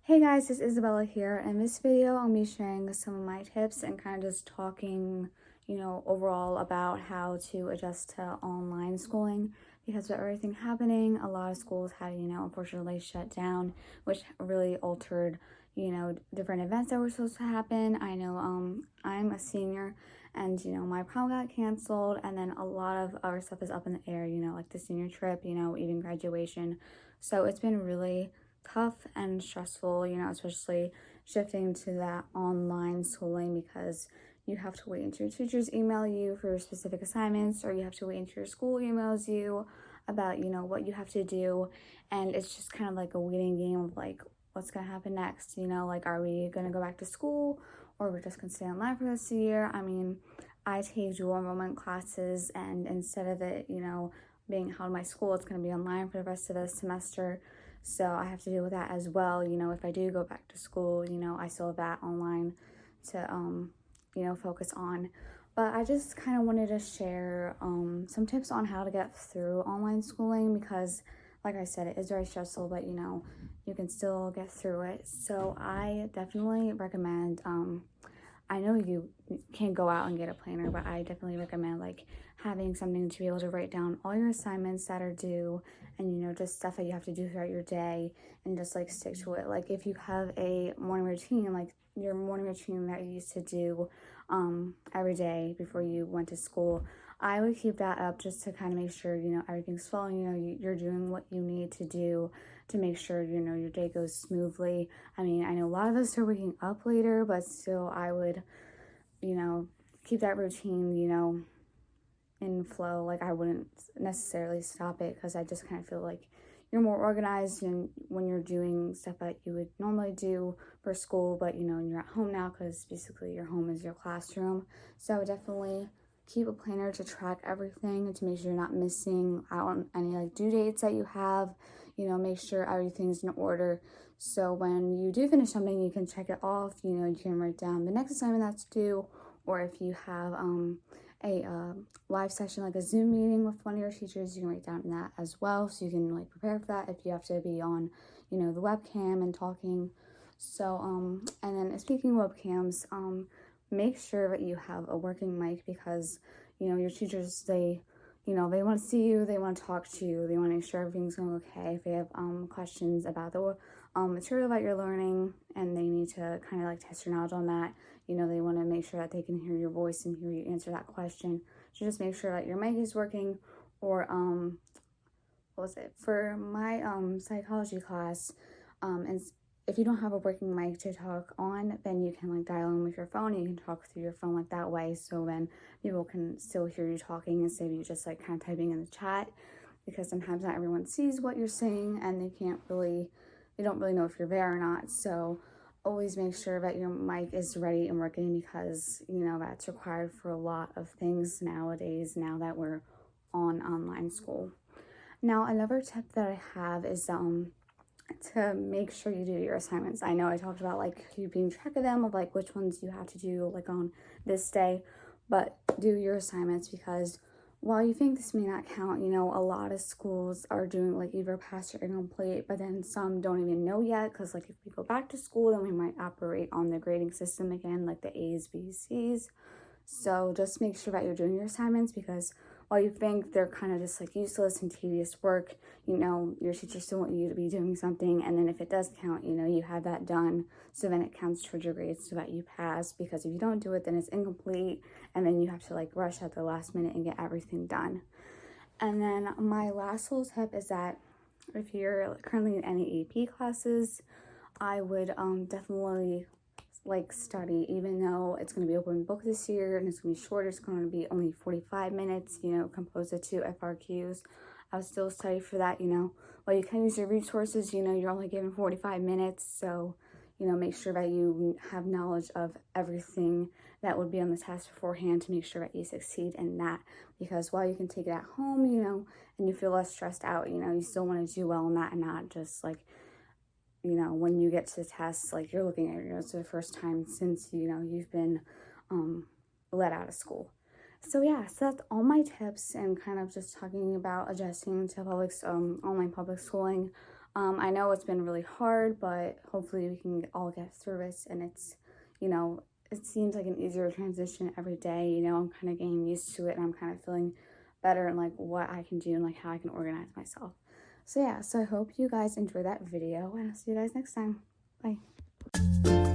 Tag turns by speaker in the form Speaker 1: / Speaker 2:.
Speaker 1: Hey guys, it's Isabella here. In this video, I'll be sharing some of my tips and kind of just talking, overall about how to adjust to online schooling because with everything happening, a lot of schools had, unfortunately shut down, which really altered, different events that were supposed to happen. I know I'm a senior and, my prom got canceled and then a lot of our stuff is up in the air, like the senior trip, even graduation. So it's been really tough and stressful, especially shifting to that online schooling because you have to wait until your teachers email you for specific assignments or you have to wait until your school emails you about, what you have to do. And it's just kind of like a waiting game of like, what's going to happen next? Like, are we going to go back to school or we're just going to stay online for this year? I mean, I take dual enrollment classes and instead of it, being held in my school, it's going to be online for the rest of the semester. So I have to deal with that as well. If I do go back to school, I still have that online to, focus on. But I just kind of wanted to share some tips on how to get through online schooling because, like I said, it is very stressful, but, you can still get through it. So I definitely recommend, I know you can't go out and get a planner, but I definitely recommend like having something to be able to write down all your assignments that are due and just stuff that you have to do throughout your day and just like stick to it. Like if you have a morning routine, like your morning routine that you used to do every day before you went to school, I would keep that up just to kind of make sure, everything's flowing, you're doing what you need to do to make sure, your day goes smoothly. I mean, I know a lot of us are waking up later, but still I would, keep that routine, in flow. Like I wouldn't necessarily stop it because I just kind of feel like you're more organized and when you're doing stuff that you would normally do for school, but you're at home now because basically your home is your classroom. So I would definitely keep a planner to track everything and to make sure you're not missing out on any like due dates that you have. Make sure everything's in order. So when you do finish something, you can check it off. You can write down the next assignment that's due, or if you have a live session like a Zoom meeting with one of your teachers, you can write down that as well so you can like prepare for that if you have to be on the webcam and talking. So and then speaking of webcams, make sure that you have a working mic because your teachers, they they want to see you, they want to talk to you, they want to make sure everything's going okay. If they have questions about the material that you're learning and they need to kind of like test your knowledge on that, they want to make sure that they can hear your voice and hear you answer that question. So just make sure that your mic is working. Or what was it for my psychology class, and if you don't have a working mic to talk on, then you can like dial in with your phone and you can talk through your phone like that way, so then people can still hear you talking instead of you just like kind of typing in the chat, because sometimes not everyone sees what you're saying and they don't really know if you're there or not. So always make sure that your mic is ready and working because that's required for a lot of things nowadays now that we're on online school. Now another tip that I have is to make sure you do your assignments. I know I talked about like keeping track of them, of like which ones you have to do like on this day, but do your assignments because while you think this may not count, a lot of schools are doing like either pass or incomplete, but then some don't even know yet because like if we go back to school, then we might operate on the grading system again, like the A's, B's, C's. So just make sure that you're doing your assignments because while you think they're kind of just like useless and tedious work, your teacher still want you to be doing something. And then if it does count, you have that done. So then it counts towards your grades so that you pass, because if you don't do it, then it's incomplete. And then you have to like rush at the last minute and get everything done. And then my last little tip is that if you're currently in any AP classes, I would definitely like study, even though it's going to be open book this year and it's going to be short. It's going to be only 45 minutes, composed of 2 FRQs. I would still study for that, while you can use your resources, you're only given 45 minutes. So, make sure that you have knowledge of everything that would be on the test beforehand to make sure that you succeed in that. Because while you can take it at home, and you feel less stressed out, you still want to do well in that and not just like, when you get to the test, like you're looking at your notes for the first time since, you've been let out of school. So yeah, so that's all my tips and kind of just talking about adjusting to online public schooling. I know it's been really hard, but hopefully we can all get through this, and it's, you know, it seems like an easier transition every day. You know, I'm kind of getting used to it, and I'm kind of feeling better and like what I can do and like how I can organize myself. So yeah, so I hope you guys enjoyed that video, and I'll see you guys next time. Bye.